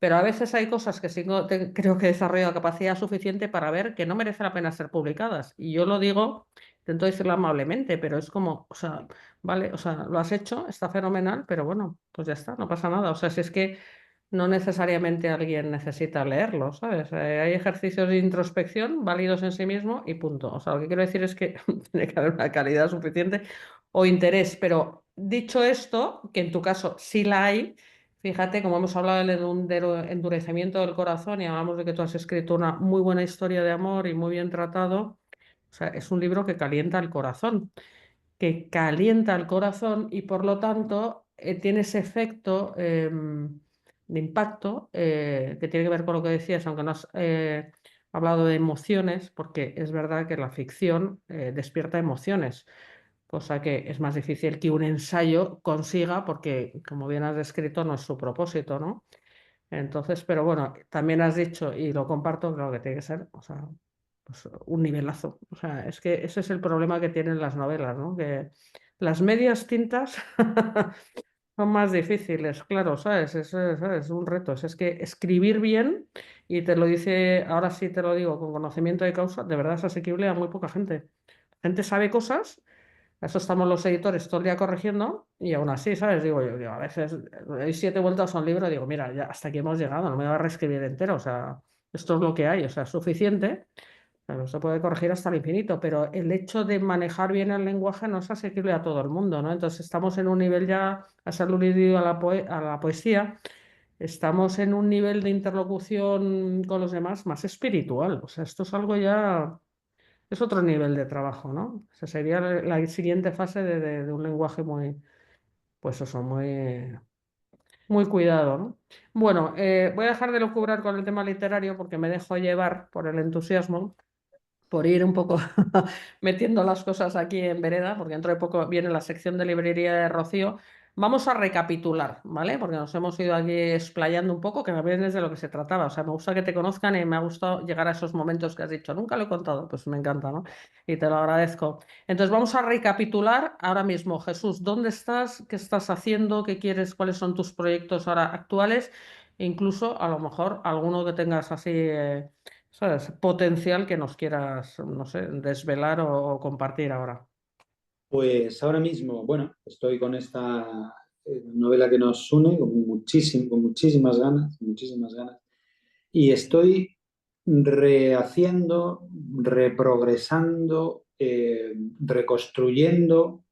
Pero a veces hay cosas que sí creo que he desarrollado capacidad suficiente para ver que no merece la pena ser publicadas. Y yo lo digo, intento decirlo amablemente, pero es como, o sea, vale, o sea, lo has hecho, está fenomenal, pero bueno, pues ya está, no pasa nada. O sea, si es que no necesariamente alguien necesita leerlo, ¿sabes? Hay ejercicios de introspección válidos en sí mismo y punto. O sea, lo que quiero decir es que tiene que haber una calidad suficiente o interés. Pero dicho esto, que en tu caso sí la hay. Fíjate, como hemos hablado del endurecimiento del corazón y hablamos de que tú has escrito una muy buena historia de amor y muy bien tratado, o sea, es un libro que calienta el corazón y por lo tanto tiene ese efecto de impacto que tiene que ver con lo que decías, aunque no has hablado de emociones, porque es verdad que la ficción despierta emociones, cosa que es más difícil que un ensayo consiga, porque como bien has descrito, no es su propósito, ¿no? Entonces, pero bueno, también has dicho, y lo comparto, creo que tiene que ser, o sea, pues un nivelazo. O sea, es que ese es el problema que tienen las novelas, ¿no? Que las medias tintas son más difíciles, claro, ¿sabes? Es un reto. Es que escribir bien, y te lo dice, ahora sí te lo digo, con conocimiento de causa, de verdad es asequible a muy poca gente. La gente sabe cosas, a eso estamos los editores todo el día corrigiendo, y aún así, ¿sabes? Digo, a veces hay 7 vueltas a un libro y digo, mira, ya hasta aquí hemos llegado, no me voy a reescribir entero, o sea, esto es lo que hay, o sea, es suficiente. Claro, se puede corregir hasta el infinito, pero el hecho de manejar bien el lenguaje no es asequible a todo el mundo, ¿no? Entonces estamos en un nivel ya, has aludido a a la poesía, estamos en un nivel de interlocución con los demás más espiritual. O sea, esto es algo ya, es otro nivel de trabajo, ¿no? O sea, sería la siguiente fase de un lenguaje muy, pues eso, muy cuidado, ¿no? Bueno, voy a dejar de lucubrar con el tema literario porque me dejo llevar por el entusiasmo, por ir un poco metiendo las cosas aquí en vereda, porque dentro de poco viene la sección de librería de Rocío. Vamos a recapitular, ¿vale? Porque nos hemos ido aquí explayando un poco, que también es de lo que se trataba. O sea, me gusta que te conozcan y me ha gustado llegar a esos momentos que has dicho. Nunca lo he contado, pues me encanta, ¿no? Y te lo agradezco. Entonces, vamos a recapitular ahora mismo. Jesús, ¿dónde estás? ¿Qué estás haciendo? ¿Qué quieres? ¿Cuáles son tus proyectos ahora actuales? E incluso, a lo mejor, alguno que tengas así. ¿Sabes? Potencial que nos quieras, no sé, desvelar o compartir ahora. Pues ahora mismo, bueno, estoy con esta novela que nos une con muchísimas ganas, muchísimas ganas. Y estoy rehaciendo, reprogresando, reconstruyendo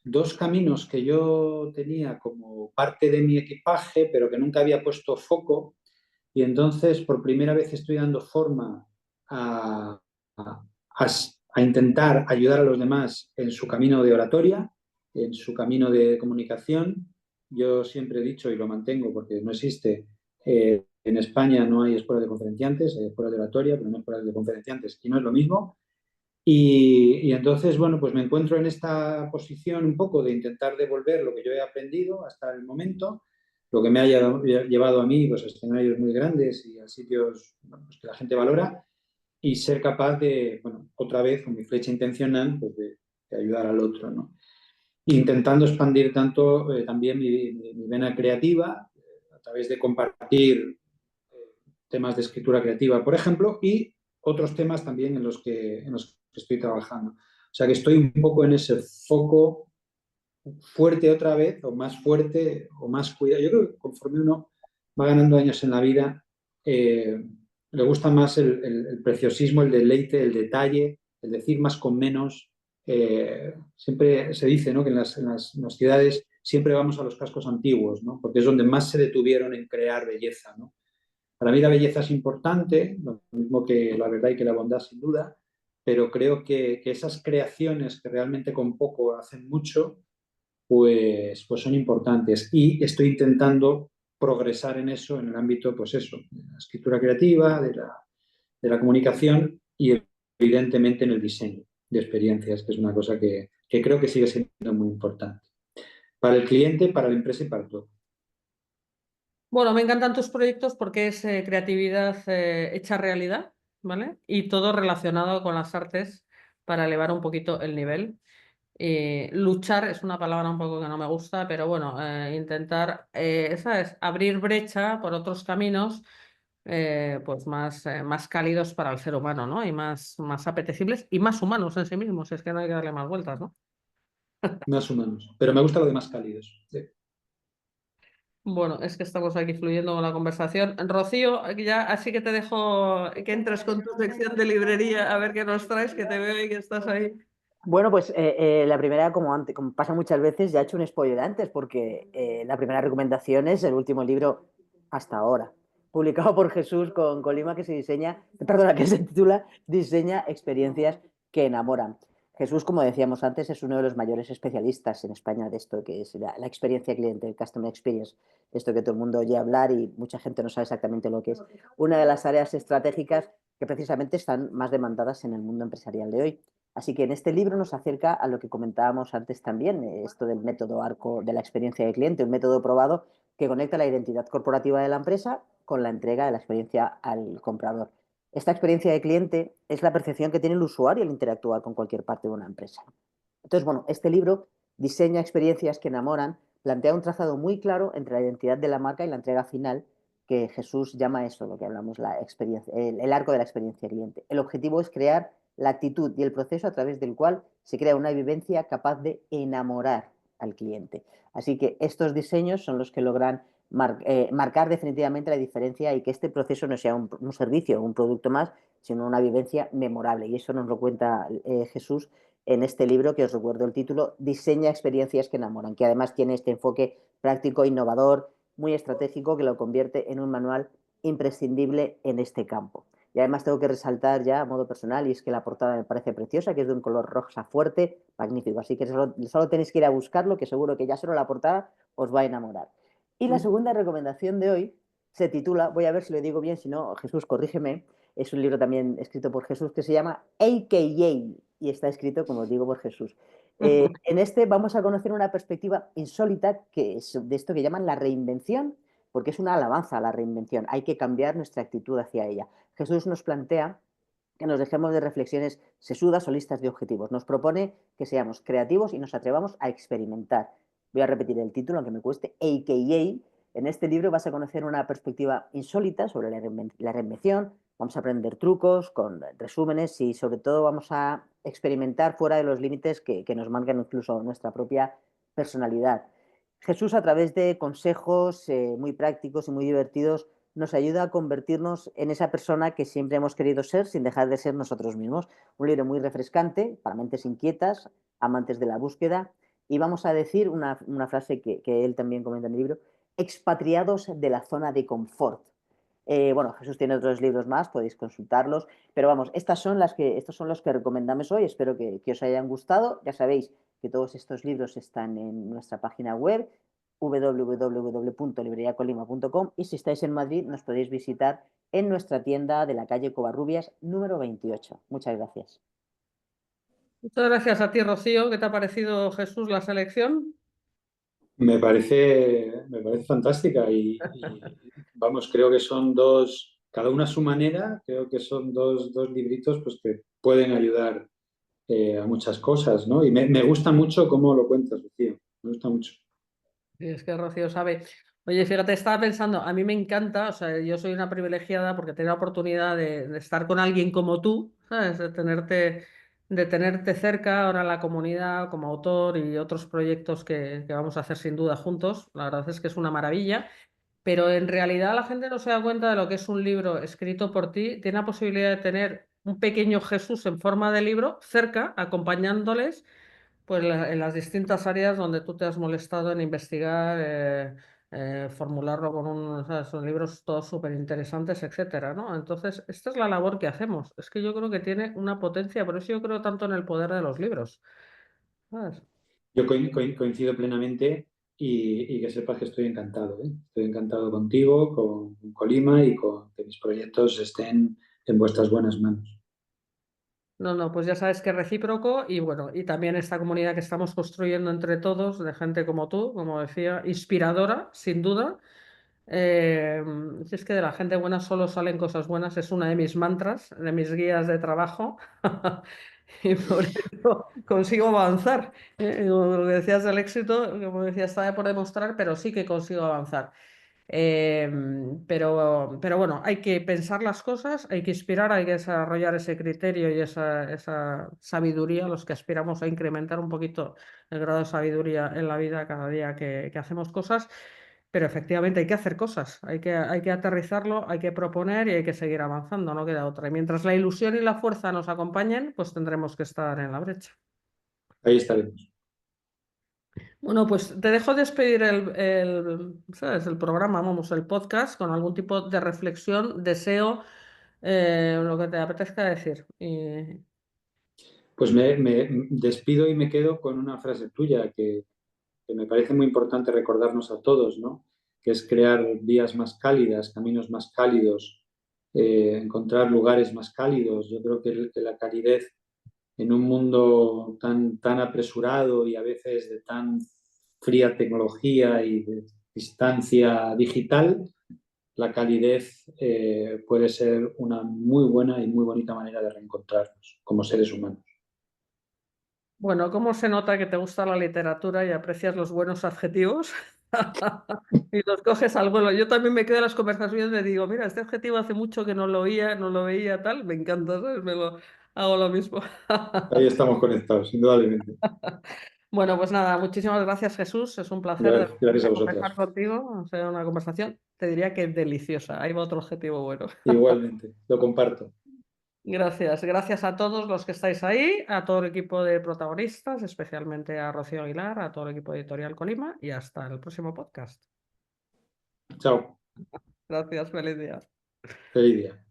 dos caminos que yo tenía como parte de mi equipaje, pero que nunca había puesto foco. Y entonces, por primera vez, estoy dando forma a, a- a intentar ayudar a los demás en su camino de oratoria, en su camino de comunicación. Yo siempre he dicho, y lo mantengo porque no existe, en España no hay escuelas de conferenciantes, hay escuelas de oratoria, pero no escuelas de conferenciantes, y no es lo mismo. Y entonces, bueno, pues me encuentro en esta posición un poco de intentar devolver lo que yo he aprendido hasta el momento, lo que me ha llevado a mí pues, a escenarios muy grandes y a sitios bueno, pues, que la gente valora, y ser capaz de, bueno, otra vez con mi flecha intencional, pues de ayudar al otro, ¿no? Intentando expandir tanto también mi vena creativa a través de compartir temas de escritura creativa, por ejemplo, y otros temas también en los que estoy trabajando. O sea que estoy un poco en ese foco fuerte otra vez, o más fuerte, o más cuidado. Yo creo que conforme uno va ganando años en la vida, le gusta más el preciosismo, el deleite, el detalle, el decir más con menos. Siempre se dice, ¿no?, que en las ciudades siempre vamos a los cascos antiguos, ¿no?, porque es donde más se detuvieron en crear belleza, ¿no? Para mí la belleza es importante, lo mismo que la verdad y que la bondad, sin duda, pero creo que esas creaciones que realmente con poco hacen mucho, pues son importantes. Y estoy intentando progresar en eso, en el ámbito, pues eso, de la escritura creativa, de la comunicación y evidentemente en el diseño de experiencias, que es una cosa que creo que sigue siendo muy importante. Para el cliente, para la empresa y para todo. Bueno, me encantan tus proyectos porque es creatividad hecha realidad, ¿vale? Y todo relacionado con las artes para elevar un poquito el nivel. Luchar es una palabra un poco que no me gusta, pero bueno, intentar, ¿sabes? Abrir brecha por otros caminos, pues más cálidos para el ser humano, ¿no? Y más apetecibles y más humanos en sí mismos, es que no hay que darle más vueltas, ¿no? Más humanos. Pero me gusta lo de más cálidos. Sí. Bueno, es que estamos aquí fluyendo con la conversación. Rocío, ya así que te dejo que entres con tu sección de librería a ver qué nos traes, que te veo y que estás ahí. Bueno, pues la primera, como, antes, como pasa muchas veces, ya he hecho un spoiler antes, porque la primera recomendación es el último libro hasta ahora, publicado por Jesús con Colima, que se diseña, perdona, que se titula Diseña experiencias que enamoran. Jesús, como decíamos antes, es uno de los mayores especialistas en España de esto que es la experiencia cliente, el customer experience, esto que todo el mundo oye hablar y mucha gente no sabe exactamente lo que es. Una de las áreas estratégicas que precisamente están más demandadas en el mundo empresarial de hoy. Así que en este libro nos acerca a lo que comentábamos antes también, esto del método ARCO de la experiencia del cliente, un método probado que conecta la identidad corporativa de la empresa con la entrega de la experiencia al comprador. Esta experiencia de cliente es la percepción que tiene el usuario al interactuar con cualquier parte de una empresa. Entonces, bueno, este libro diseña experiencias que enamoran, plantea un trazado muy claro entre la identidad de la marca y la entrega final, que Jesús llama eso, lo que hablamos, la experiencia, el arco de la experiencia cliente. El objetivo es crear la actitud y el proceso a través del cual se crea una vivencia capaz de enamorar al cliente. Así que estos diseños son los que logran marcar definitivamente la diferencia y que este proceso no sea un servicio o un producto más, sino una vivencia memorable. Y eso nos lo cuenta Jesús en este libro, que os recuerdo el título, Diseña experiencias que enamoran, que además tiene este enfoque práctico, innovador, muy estratégico, que lo convierte en un manual imprescindible en este campo. Y además tengo que resaltar ya a modo personal, y es que la portada me parece preciosa, que es de un color rosa fuerte, magnífico. Así que solo tenéis que ir a buscarlo, que seguro que ya solo la portada os va a enamorar. Y la segunda recomendación de hoy se titula, voy a ver si lo digo bien, si no, Jesús, corrígeme, es un libro también escrito por Jesús que se llama AKA y está escrito, como os digo, por Jesús. En este vamos a conocer una perspectiva insólita que es de esto que llaman la reinvención, porque es una alabanza a la reinvención. Hay que cambiar nuestra actitud hacia ella. Jesús nos plantea que nos dejemos de reflexiones sesudas o listas de objetivos. Nos propone que seamos creativos y nos atrevamos a experimentar. Voy a repetir el título, aunque me cueste, AKA. En este libro vas a conocer una perspectiva insólita sobre la reinvención, vamos a aprender trucos con resúmenes y sobre todo vamos a experimentar fuera de los límites que nos marcan incluso nuestra propia personalidad. Jesús, a través de consejos muy prácticos y muy divertidos, nos ayuda a convertirnos en esa persona que siempre hemos querido ser sin dejar de ser nosotros mismos. Un libro muy refrescante para mentes inquietas, amantes de la búsqueda. Y vamos a decir una frase que él también comenta en el libro, expatriados de la zona de confort. Bueno, Jesús tiene otros libros más, podéis consultarlos, pero vamos, estos son los que recomendamos hoy, espero que os hayan gustado. Ya sabéis que todos estos libros están en nuestra página web www.libreriacolima.com y si estáis en Madrid nos podéis visitar en nuestra tienda de la calle Covarrubias número 28. Muchas gracias. Muchas gracias a ti, Rocío. ¿Qué te ha parecido, Jesús, la selección? Me parece fantástica y, vamos, creo que son dos, cada una a su manera, creo que son dos libritos pues, que pueden ayudar a muchas cosas, ¿no? Y me gusta mucho cómo lo cuentas, Lucía, me gusta mucho. Sí, es que Rocío sabe. Oye, fíjate, estaba pensando, a mí me encanta, o sea, yo soy una privilegiada porque tengo la oportunidad de estar con alguien como tú, ¿sabes? De tenerte cerca ahora en la comunidad como autor y otros proyectos que vamos a hacer sin duda juntos. La verdad es que es una maravilla, pero en realidad la gente no se da cuenta de lo que es un libro escrito por ti. Tiene la posibilidad de tener un pequeño Jesús en forma de libro cerca, acompañándoles pues en las distintas áreas donde tú te has molestado en investigar, formularlo con ¿sabes? Son libros todos súper interesantes, etcétera, ¿no? Entonces, esta es la labor que hacemos. Es que yo creo que tiene una potencia, por eso yo creo tanto en el poder de los libros, ¿sabes? Yo coincido plenamente y que sepas que estoy encantado, ¿eh? Estoy encantado contigo, con Colima y con que mis proyectos estén en vuestras buenas manos. No, no, pues ya sabes que es recíproco y bueno, y también esta comunidad que estamos construyendo entre todos, de gente como tú, como decía, inspiradora, sin duda. Si es que de la gente buena solo salen cosas buenas, es una de mis mantras, de mis guías de trabajo, y por eso consigo avanzar. Como lo que decías del éxito, como decía, está por demostrar, pero sí que consigo avanzar. Pero bueno, hay que pensar las cosas, hay que inspirar, hay que desarrollar ese criterio y esa sabiduría, los que aspiramos a incrementar un poquito el grado de sabiduría en la vida cada día que hacemos cosas. Pero efectivamente hay que hacer cosas, hay que aterrizarlo, hay que proponer y hay que seguir avanzando, no queda otra. Y mientras la ilusión y la fuerza nos acompañen, pues tendremos que estar en la brecha. Ahí estaremos. Bueno, pues te dejo despedir ¿sabes? El programa, vamos, el podcast con algún tipo de reflexión, deseo, lo que te apetezca decir. Pues me despido y me quedo con una frase tuya que me parece muy importante recordarnos a todos, ¿no? Que es crear vías más cálidas, caminos más cálidos, encontrar lugares más cálidos. Yo creo que la calidez en un mundo tan apresurado y a veces de tan fría tecnología y de distancia digital, la calidez puede ser una muy buena y muy bonita manera de reencontrarnos como seres humanos. Bueno, ¿cómo se nota que te gusta la literatura y aprecias los buenos adjetivos? Y los coges al vuelo. Yo también me quedo en las conversaciones y me digo, mira, este adjetivo hace mucho que no lo oía, no lo veía, tal, me encanta, ¿sabes? Hago lo mismo. Ahí estamos conectados, indudablemente. Bueno, pues nada, muchísimas gracias, Jesús. Es un placer Gracias a conversar vosotros. contigo. Ha sido una conversación, te diría que deliciosa. Ahí va otro objetivo bueno. Igualmente, lo comparto. Gracias. Gracias a todos los que estáis ahí, a todo el equipo de protagonistas, especialmente a Rocío Aguilar, a todo el equipo de Editorial Colima y hasta el próximo podcast. Chao. Gracias, feliz día. Feliz día.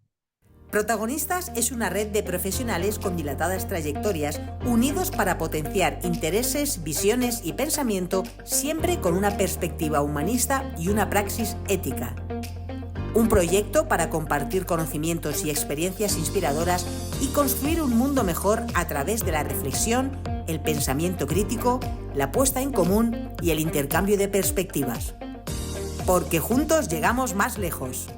Protagonistas es una red de profesionales con dilatadas trayectorias, unidos para potenciar intereses, visiones y pensamiento, siempre con una perspectiva humanista y una praxis ética. Un proyecto para compartir conocimientos y experiencias inspiradoras y construir un mundo mejor a través de la reflexión, el pensamiento crítico, la puesta en común y el intercambio de perspectivas. Porque juntos llegamos más lejos.